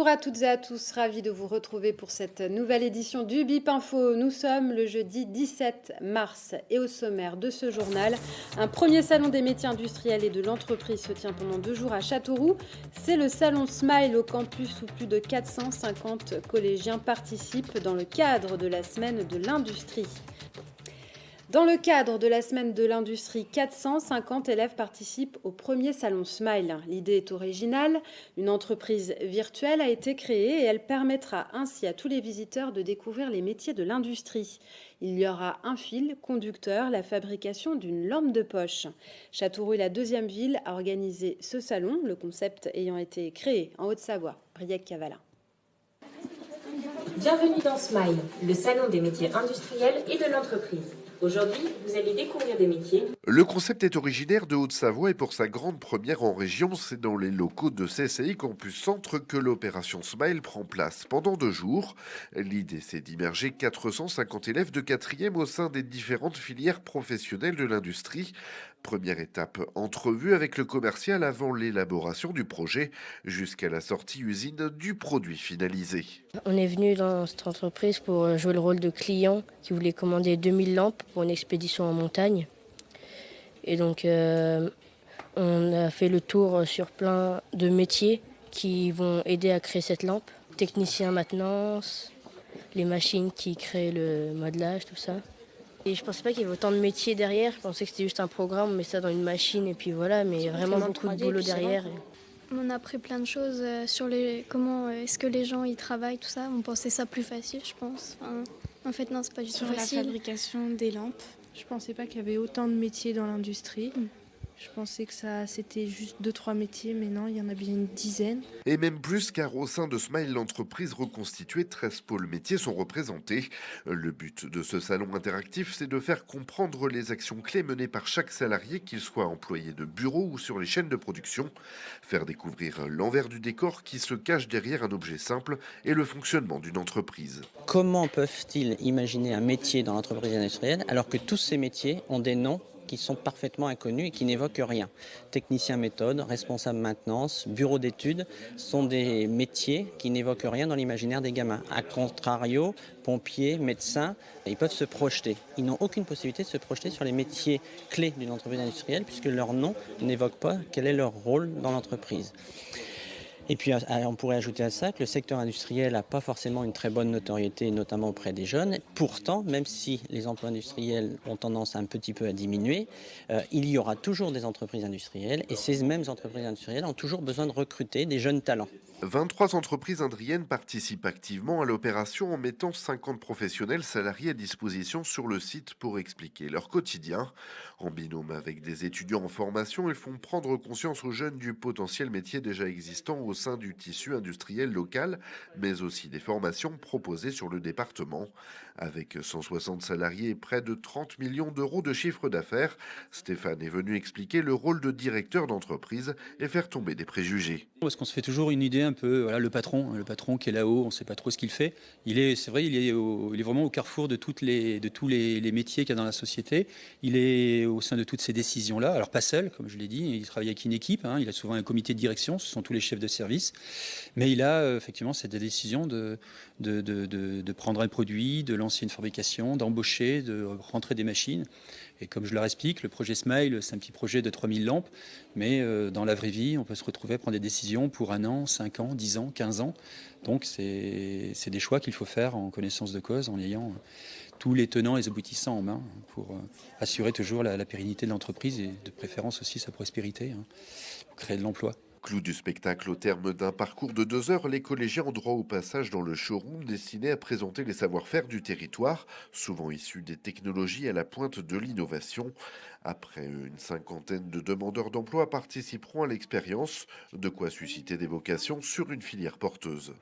Bonjour à toutes et à tous, ravi de vous retrouver pour cette nouvelle édition du BIP Info. Nous sommes le jeudi 17 mars et au sommaire de ce journal, un premier salon des métiers industriels et de l'entreprise se tient pendant 2 jours à Châteauroux. C'est le salon Smile au campus où plus de 450 collégiens participent dans le cadre de la semaine de l'industrie. Dans le cadre de la semaine de l'industrie, 450 élèves participent au premier salon Smile. L'idée est originale. Une entreprise virtuelle a été créée et elle permettra ainsi à tous les visiteurs de découvrir les métiers de l'industrie. Il y aura un fil conducteur, la fabrication d'une lampe de poche. Châteauroux est la deuxième ville à organiser ce salon, le concept ayant été créé en Haute-Savoie. Briac Cavala. Bienvenue dans Smile, le salon des métiers industriels et de l'entreprise. Aujourd'hui, vous allez découvrir des métiers. Le concept est originaire de Haute-Savoie et pour sa grande première en région, c'est dans les locaux de CCI Campus Centre que l'opération Smile prend place pendant 2 jours. L'idée, c'est d'immerger 450 élèves de 4e au sein des différentes filières professionnelles de l'industrie. Première étape, entrevue avec le commercial avant l'élaboration du projet, jusqu'à la sortie usine du produit finalisé. On est venu dans cette entreprise pour jouer le rôle de client qui voulait commander 2000 lampes pour une expédition en montagne. Et donc on a fait le tour sur plein de métiers qui vont aider à créer cette lampe. Technicien maintenance, les machines qui créent le modelage, tout ça. Et je pensais pas qu'il y avait autant de métiers derrière, je pensais que c'était juste un programme, on met ça dans une machine et puis voilà, mais il y a vraiment beaucoup de boulot derrière. On a appris plein de choses sur comment est-ce que les gens y travaillent, tout ça. On pensait ça plus facile, je pense. En fait, non, c'est pas du tout Sur facile. la fabrication des lampes, je pensais pas qu'il y avait autant de métiers dans l'industrie. Je pensais que c'était juste 2-3 métiers, mais non, il y en a bien une dizaine. Et même plus, car au sein de Smile, l'entreprise reconstituée, 13 pôles métiers sont représentés. Le but de ce salon interactif, c'est de faire comprendre les actions clés menées par chaque salarié, qu'il soit employé de bureau ou sur les chaînes de production. Faire découvrir l'envers du décor qui se cache derrière un objet simple et le fonctionnement d'une entreprise. Comment peuvent-ils imaginer un métier dans l'entreprise industrielle alors que tous ces métiers ont des noms qui sont parfaitement inconnus et qui n'évoquent rien? Technicien méthode, responsable maintenance, bureau d'études sont des métiers qui n'évoquent rien dans l'imaginaire des gamins. A contrario, pompiers, médecins, ils peuvent se projeter. Ils n'ont aucune possibilité de se projeter sur les métiers clés d'une entreprise industrielle puisque leur nom n'évoque pas quel est leur rôle dans l'entreprise. Et puis on pourrait ajouter à ça que le secteur industriel n'a pas forcément une très bonne notoriété, notamment auprès des jeunes. Pourtant, même si les emplois industriels ont tendance un petit peu à diminuer, il y aura toujours des entreprises industrielles et ces mêmes entreprises industrielles ont toujours besoin de recruter des jeunes talents. 23 entreprises indriennes participent activement à l'opération en mettant 50 professionnels salariés à disposition sur le site pour expliquer leur quotidien. En binôme avec des étudiants en formation, ils font prendre conscience aux jeunes du potentiel métier déjà existant au sein du tissu industriel local, mais aussi des formations proposées sur le département. Avec 160 salariés et près de 30 millions d'euros de chiffre d'affaires, Stéphane est venu expliquer le rôle de directeur d'entreprise et faire tomber des préjugés. Parce qu'on se fait toujours une idée un peu, voilà, le patron qui est là-haut, on ne sait pas trop ce qu'il fait. C'est vrai, il est vraiment au carrefour de tous les métiers qu'il y a dans la société. Il est au sein de toutes ces décisions-là. Alors pas seul, comme je l'ai dit, il travaille avec une équipe, il a souvent un comité de direction, ce sont tous les chefs de service. Mais il a effectivement cette décision de prendre un produit, de lancer une fabrication, d'embaucher, de rentrer des machines. Et comme je leur explique, le projet Smile, c'est un petit projet de 3000 lampes, mais dans la vraie vie, on peut se retrouver à prendre des décisions pour 1 an, 5 ans, 10 ans, 15 ans. Donc c'est des choix qu'il faut faire en connaissance de cause, en ayant tous les tenants et les aboutissants en main pour assurer toujours la pérennité de l'entreprise et de préférence aussi sa prospérité, pour créer de l'emploi. Clou du spectacle, au terme d'un parcours de 2 heures, les collégiens ont droit au passage dans le showroom destiné à présenter les savoir-faire du territoire, souvent issus des technologies à la pointe de l'innovation. Après une 50aine de demandeurs d'emploi participeront à l'expérience, de quoi susciter des vocations sur une filière porteuse.